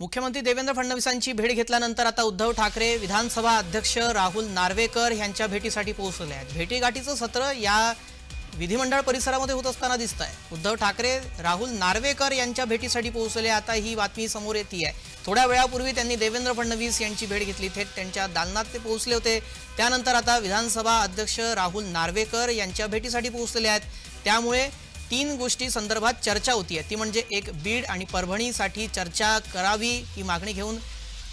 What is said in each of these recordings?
मुख्यमंत्री देवेंद्र फडणवीसांची भेट घेतल्यानंतर आता उद्धव ठाकरे विधानसभा अध्यक्ष राहुल नार्वेकर यांच्या भेटीसाठी पोहोचले आहेत। भेटीगाठीचं सत्र या विधिमंडळ परिसरामध्ये होत असताना दिसतंय। उद्धव ठाकरे राहुल नार्वेकर यांच्या भेटीसाठी पोहोचले। आता ही बातमी समोर येते आहे। थोड्या वेळापूर्वी त्यांनी देवेंद्र फडणवीस यांची भेट घेतली, थेट त्यांच्या दालनात ते पोहोचले होते। त्यानंतर आता विधानसभा अध्यक्ष राहुल नार्वेकर यांच्या भेटीसाठी पोहोचलेले आहेत। त्यामुळे तीन गोष्टी संदर्भात चर्चा होती आहे, ती म्हणजे एक बीड आणि परभणीसाठी चर्चा करावी ही मागणी घेऊन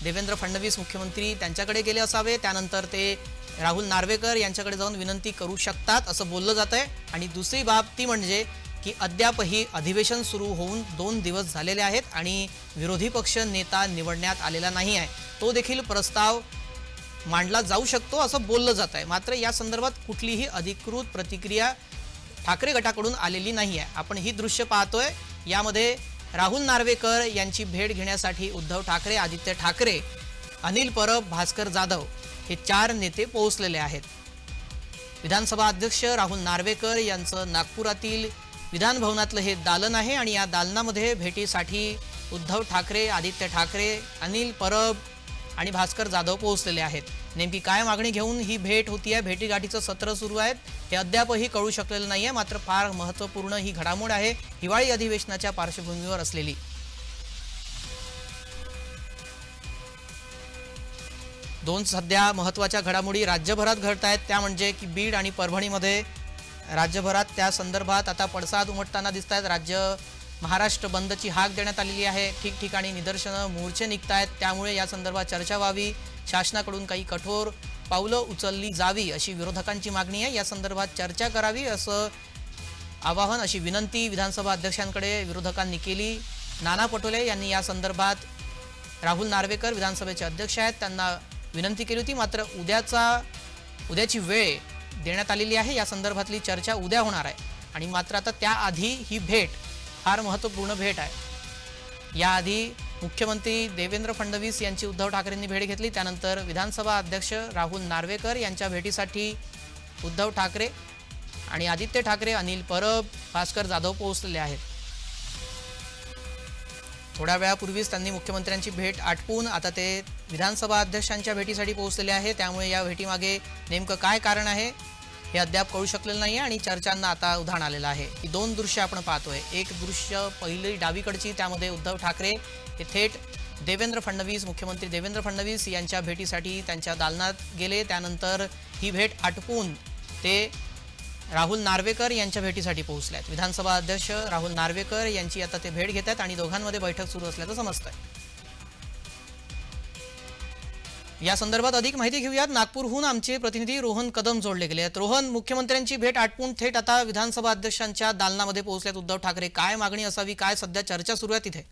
देवेंद्र फडणवीस मुख्यमंत्री त्यांच्याकडे गेले असावे। त्यानंतर ते राहुल नार्वेकर यांच्याकडे जाऊन विनंती करू शकतात असं बोललं जात आहे। आणि दुसरी बाब ती म्हणजे की अद्यापही अधिवेशन सुरू होऊन 2 दिवस झालेले आहेत आणि विरोधी पक्ष नेता निवडण्यात आलेला नाही आहे। तो देखील प्रस्ताव मांडला जाऊ शकतो असं बोललं जात आहे। मात्र या संदर्भात कुठलीही अधिकृत प्रतिक्रिया ठाकरे गटाकडून आलेली नाही आहे। आपण ही दृश्य पाहतोय। यामध्ये राहुल नार्वेकर यांची भेट घेण्यासाठी उद्धव ठाकरे, आदित्य ठाकरे, अनिल परब, भास्कर जाधव हे 4 नेते पोहोचलेले आहेत। विधानसभा अध्यक्ष राहुल नार्वेकर यांचं नागपुरातील विधान भवनातलं हे दालन आहे आणि या दालनामध्ये भेटीसाठी उद्धव ठाकरे, आदित्य ठाकरे, अनिल परब आणि भास्कर जाधव पोहोचलेले आहेत। नेमकी काय मागणी घेऊन ही भेट होती आहे, भेटीगाठीचं सत्र सुरू आहे हे अद्यापही कळू शकलेलं नाहीये। मात्र फार महत्त्वपूर्ण ही घडामोड आहे, हिवाळी अधिवेशनाच्या पार्श्वभूमीवर असलेली। दोन सध्या महत्त्वाच्या घडामोडी राज्यभरात घडत आहेत, त्या म्हणजे की बीड आणि परभणीमध्ये राज्यभरात त्या संदर्भात आता पडसाद उमटताना दिसत आहेत। महाराष्ट्र बंदची हाक देण्यात आलेली आहे। ठिकठिकाणी निदर्शनं, मोर्चे निघत आहेत। त्यामुळे या संदर्भात चर्चा व्हावी, शासनाकडून काही कठोर पावलं उचलली जावी अशी विरोधकांची मागणी आहे। या संदर्भात चर्चा करावी असं आवाहन, अशी विनंती विधानसभा अध्यक्षांकडे विरोधकांनी केली। नाना पटोले यांनी या संदर्भात राहुल नार्वेकर विधानसभेचे अध्यक्ष आहेत त्यांना विनंती केली होती। मात्र उद्याची वेळ देण्यात आलेली आहे। या संदर्भातली चर्चा उद्या होणार आहे आणि मात्र आता त्याआधी ही भेट फार महत्त्वपूर्ण भेट आहे। याआधी मुख्यमंत्री देवेंद्र फडणवीस यांची उद्धव ठाकरेंनी भेट घेतली। त्यानंतर विधानसभा अध्यक्ष राहुल नार्वेकर यांच्या भेटीसाठी उद्धव ठाकरे आणि आदित्य ठाकरे, अनिल परब, भास्कर जाधव पोहोचलेले आहेत। थोड्या वेळापूर्वीच त्यांनी मुख्यमंत्र्यांची भेट आटपून आता ते विधानसभा अध्यक्षांच्या भेटीसाठी पोहोचलेले आहे। त्यामुळे या भेटीमागे नेमकं काय कारण आहे हे अद्याप कळू शकलेलं नाही आणि चर्चांना आता उधाण आलेलं आहे। ही दोन दृश्य आपण पाहतोय। एक दृश्य पहिली डावीकडची, त्यामध्ये उद्धव ठाकरे हे थेट मुख्यमंत्री देवेंद्र फडणवीस यांच्या भेटीसाठी त्यांच्या दालनात गेले। त्यानंतर ही भेट आटपून ते राहुल नार्वेकर यांच्या भेटीसाठी पोहोचले आहेत। विधानसभा अध्यक्ष राहुल नार्वेकर यांची आता ते भेट घेत आहेत आणि दोघांमध्ये बैठक सुरू असल्याचं समजतंय। या संदर्भात अधिक माहिती घेऊयात। नागपूरहून आमचे प्रतिनिधी रोहन कदम जोडले गेले आहेत। रोहन, मुख्यमंत्र्यांची भेट आटपून थेट आता विधानसभा अध्यक्षांच्या दालनामध्ये पोहोचलेत उद्धव ठाकरे, काय मागणी असावी, काय सध्या चर्चा सुरू आहे तिथे?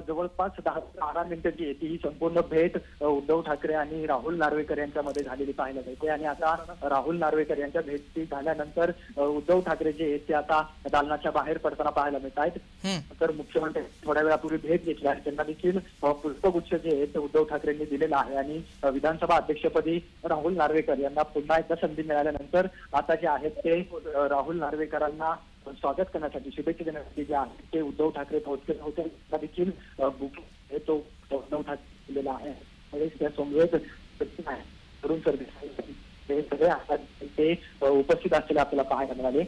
जवळपास 10 ते 12 मिनिटांची ही संपूर्ण भेट उद्धव ठाकरे आणि राहुल नार्वेकर यांच्यामध्ये झालेली पाहायला मिळते। आणि आता राहुल नार्वेकर यांच्या भेटी झाल्यानंतर उद्धव ठाकरे जे आहेत ते आता दालनाच्या बाहेर पडताना पाहायला मिळत आहेत। तर मुख्यमंत्री थोड्या वेळापूर्वी भेट घेतली आहे, त्यांना देखील पुष्पगुच्छ जे आहेत ते उद्धव ठाकरेंनी दिलेला आहे। आणि विधानसभा अध्यक्षपदी राहुल नार्वेकर यांना पुन्हा एकदा संधी मिळाल्यानंतर आता जे आहेत ते राहुल नार्वेकरांना स्वागत करण्यासाठी, शुभेच्छा देण्यासाठी जे आहे ते उद्धव ठाकरे पोहोचले होते। देखील बुकिंग तो उद्धव ठाकरे दिलेला आहे। त्या समवेत तरुण सरदेसाई हे सगळे असतात ते उपस्थित असलेले आपल्याला पाहायला मिळाले।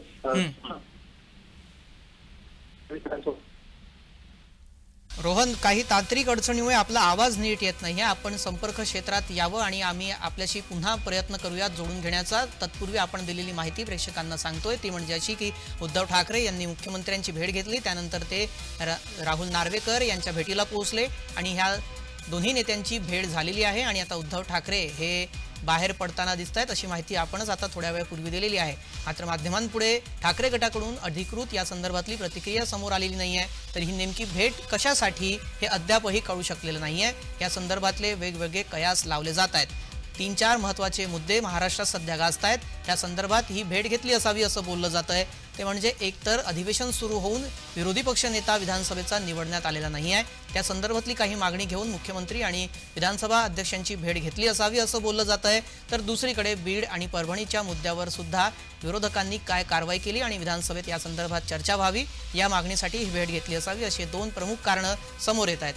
रोहन, काही तांत्रिक अडचणीमुळे आपला आवाज नीट येत नाही, आपण संपर्क क्षेत्रात यावं आणि आम्ही आपल्याशी पुन्हा प्रयत्न करूयात जोडून घेण्याचा। तत्पूर्वी आपण दिलेली माहिती प्रेक्षकांना सांगतोय, ती म्हणजे अशी की उद्धव ठाकरे यांनी मुख्यमंत्र्यांची भेट घेतली, त्यानंतर ते राहुल नार्वेकर यांच्या भेटीला पोहोचले आणि ह्या दोन्ही नेत्यांची भेट झालेली आहे आणि आता उद्धव ठाकरे हे बाहेर पडताना दिसत आहेत अशी माहिती आपणच आता थोड्या वेळापूर्वी दिलेली आहे। मात्र माध्यमांपुढे ठाकरे गटाकडून अधिकृत या संदर्भातली प्रतिक्रिया समोर आलेली नाही आहे। तर ही नेमकी भेट कशासाठी हे अद्यापही कळू शकलेलं नाही आहे। या संदर्भातले वेगवेगळे कयास लावले जात आहेत। 3-4 महत्त्वाचे मुद्दे महाराष्ट्रात सध्या गाजत आहेत। त्या संदर्भात ही भेट घेतली असावी असं बोललं जात आहे। ते म्हणजे एकतर अधिवेशन सुरू होऊन विरोधी पक्षनेता विधानसभेचा निवडण्यात आलेला नाही आहे, त्या संदर्भातली काही मागणी घेऊन मुख्यमंत्री आणि विधानसभा अध्यक्षांची भेट घेतली असावी असं बोललं जात आहे। तर दुसरीकडे बीड आणि परभणीच्या मुद्द्यावर सुद्धा विरोधकांनी काय कारवाई केली आणि विधानसभेत या संदर्भात चर्चा व्हावी या मागणीसाठी ही भेट घेतली असावी अशी दोन प्रमुख कारणं समोर येत आहेत।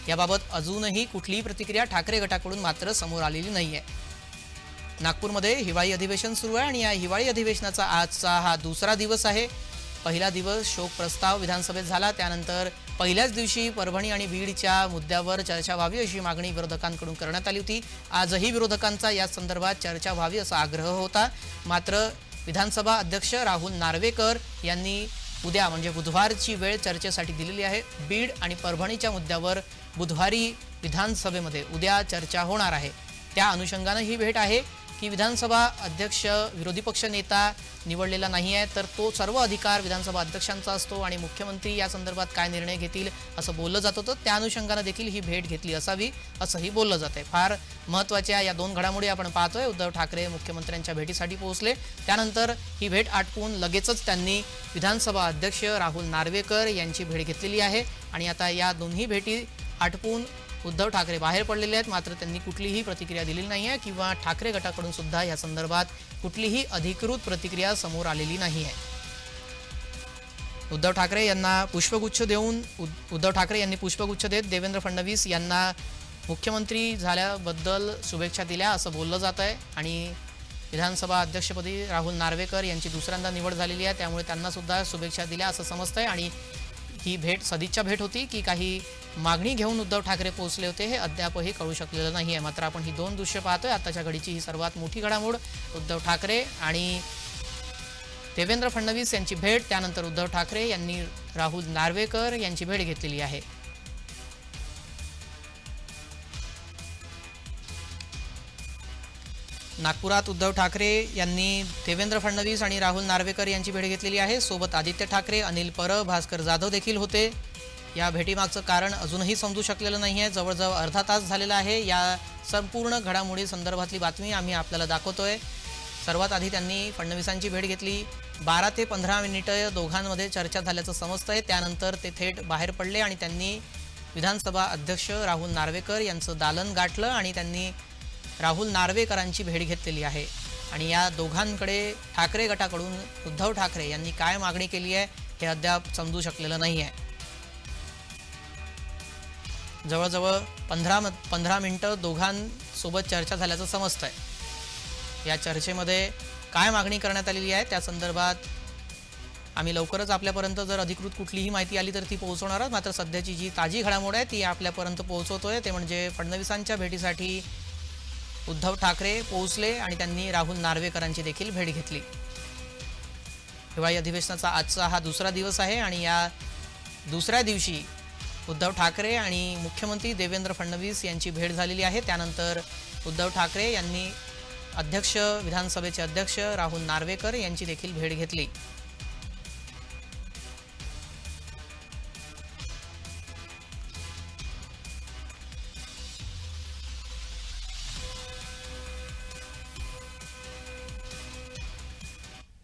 याबाबत अजूनही कुठलीही प्रतिक्रिया ठाकरे गटाकडून मात्र समोर आलेली नाहीये। नागपूरमध्ये हिवाळी अधिवेशन सुरू आहे आणि या हिवाळी अधिवेशनाचा आजचा हा दुसरा दिवस आहे। पहिला दिवस शोक प्रस्ताव विधानसभेत झाला, त्यानंतर पहिल्याच दिवशी परभणी आणि बीडच्या मुद्द्यावर चर्चा व्हावी अशी मागणी विरोधकांकडून करण्यात आली होती। आजही विरोधकांचा या संदर्भात चर्चा व्हावी असा आग्रह होता, मात्र विधानसभा अध्यक्ष राहुल नार्वेकर यांनी उद्या म्हणजे बुधवारची वेळ चर्चेसाठी दिलेली आहे। बीड आणि परभणीच्या मुद्द्यावर बुधवारी विधानसभेमध्ये उद्या चर्चा होणार आहे। त्या अनुषंगाने ही भेट आहे की विधानसभा अध्यक्ष विरोधी पक्ष नेता निवडलेला नाही आहे, तर तो सर्व अधिकार विधानसभा अध्यक्षांचा असतो आणि मुख्यमंत्री या संदर्भात काय निर्णय घेतील असं बोललं जात होतं। त्या अनुषंगाने देखील ही भेट घेतली असावी असंही बोललं जात आहे। फार महत्त्वाच्या या दोन घडामोडी आपण पाहतोय। उद्धव ठाकरे मुख्यमंत्र्यांच्या भेटीसाठी पोहोचले, त्यानंतर ही भेट आटपून लगेचच त्यांनी विधानसभा अध्यक्ष राहुल नार्वेकर यांची भेट घेतलेली आहे आणि आता या दोन्ही भेटी आटपून उद्धव ठाकरे बाहेर पडलेले आहेत, मात्र त्यांनी कुठलीही प्रतिक्रिया दिलेली नाही आहे किंवा ठाकरे गटाकडून सुद्धा या संदर्भात कुठलीही अधिकृत प्रतिक्रिया समोर आलेली नाही आहे। उद्धव ठाकरे यांनी पुष्पगुच्छ देत देवेंद्र फडणवीस यांना मुख्यमंत्री झाल्याबद्दल शुभेच्छा दिल्या असं बोललं जात आहे आणि विधानसभा अध्यक्षपदी राहुल नार्वेकर यांची दुसऱ्यांदा निवड झालेली आहे, त्यामुळे त्यांना सुद्धा शुभेच्छा दिल्या असं समजतंय आणि ही भेट सदिच्छा भेट होती की काही मागणी घेऊन उद्धव ठाकरे पोहोचले होते हे अद्यापही कळू शकलेलं नाही आहे। मात्र आपण ही दोन दृश्य पाहतोय। आताच्या घडीची ही सर्वात मोठी घडामोड उद्धव ठाकरे आणि देवेंद्र फडणवीस यांची भेट, त्यानंतर उद्धव ठाकरे यांनी राहुल नार्वेकर यांची भेट घेतलेली आहे। नागपुरात उद्धव ठाकरे यांनी देवेंद्र फडणवीस आणि राहुल नार्वेकर यांची भेट घेतलेली आहे। सोबत आदित्य ठाकरे, अनिल परब, भास्कर जाधव देखील होते। या भेटीमागचं कारण अजूनही समजू शकलेलं नाही आहे। जवळजवळ अर्धा तास झालेला आहे। या संपूर्ण घडामोडी संदर्भातली बातमी आम्ही आपल्याला दाखवतोय। सर्वात आधी त्यांनी फडणवीसांची भेट घेतली, 12 ते 15 मिनिटं दोघांमध्ये चर्चा झाल्याचं समजतंय। त्यानंतर ते थेट बाहेर पडले आणि त्यांनी विधानसभा अध्यक्ष राहुल नार्वेकर यांचं दालन गाठलं आणि त्यांनी राहुल नार्वेकरांची भेट घेतलेली आहे आणि या दोघांकडे ठाकरे गटाकडून उद्धव ठाकरे यांनी काय मागणी केली आहे हे अद्याप समजू शकलेलं नाही आहे। जवळजवळ 15 मिनिटं दोघांसोबत चर्चा झाल्याचं समजतंय। या चर्चेमध्ये काय मागणी करण्यात आलेली आहे त्या संदर्भात आम्ही लवकरच आपल्यापर्यंत जर अधिकृत कुठलीही माहिती आली तर ती पोहोचवणार आहोत। मात्र सध्याची जी ताजी घडामोड आहे ती आपल्यापर्यंत पोहोचवतोय, ते म्हणजे फडणवीसांच्या भेटीसाठी उद्धव ठाकरे पोहोचले आणि त्यांनी राहुल नार्वेकरांची देखील भेट घेतली। हिवाळी अधिवेशनाचा आजचा हा दुसरा दिवस आहे आणि या दुसऱ्या दिवशी उद्धव ठाकरे आणि मुख्यमंत्री देवेंद्र फडणवीस यांची भेट झालेली आहे। त्यानंतर उद्धव ठाकरे यांनी विधानसभेचे अध्यक्ष राहुल नार्वेकर यांची देखील भेट घेतली।